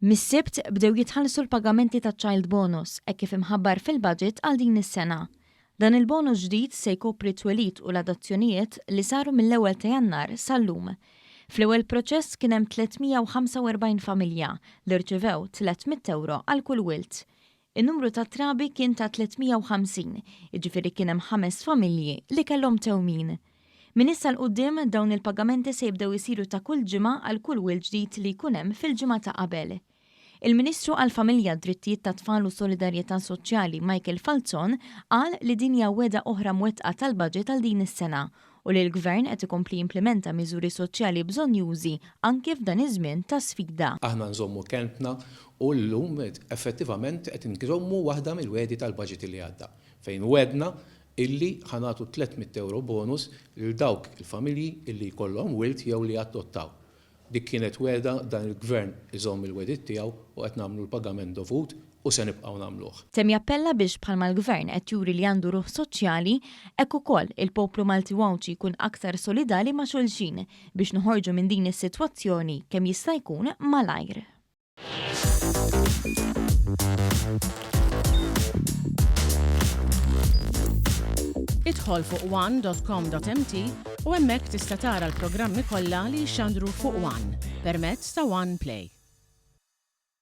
Mis-Sibt bdew jitħallsu l-pagamenti taċ-Child bonus hekk kif imħabbar fil-baġit għal din is-sena. Dan il-bonus ġdid se jkopri t-twelid u l-adozzjonijiet li saru mill-ewwel ta' Jannar sal-lum. Fl-ewwel proċess kien hemm 345 familja li rċevew 300 euro għal kull wilt. In-numru ta' trabi kien ta' 350, jiġifieri kien hemm 5 familji li kellhom tewmin. Min issa l-qudiem dawn il-pagamenti se jibdew isiru ta' kull ġimgħa għal kull wilt ġdid li jkun hemm fil-ġimgħa ta' qabel. Il-Ministru għall-Familja, Drittijiet tat-Tfal u Solidarjetà Soċjali Falzon qal li din hija weda oħra mwettqa tal-baġit għal din is-sena u li l-Gvern qed ikompli jimplementa miżuri soċjali bżonjużi anke f'dan iż-żmien ta' sfida. Aħna nżommu kelmtna u llum effettivament qed nżommu waħda mill-wedi tal-baġit li għadda fejn wedna illi ħanatu 300 euro bonus lil dawk il-familji illi jkollhom wilt jew li adottaw. Dik kienet weda dan il-Gvern iżomm il-wedit tiegħu u qed nagħmlu l-pagament dovut u se nibqgħu nagħmluh. Tem jappella biex bħalma l-Gvern qed juri li għandu ruħ soċjali, hekk ukoll il-poplu Malti Wawċi jkun aktar solidali ma' xulxin biex noħorġu minn din is-sitwazzjoni kemm jista' jkun malajr. Idħol fuq one.com.mt u hemmhekk tista' tara l-programmi kollha li jxandru fuq One permezz ta' One Play.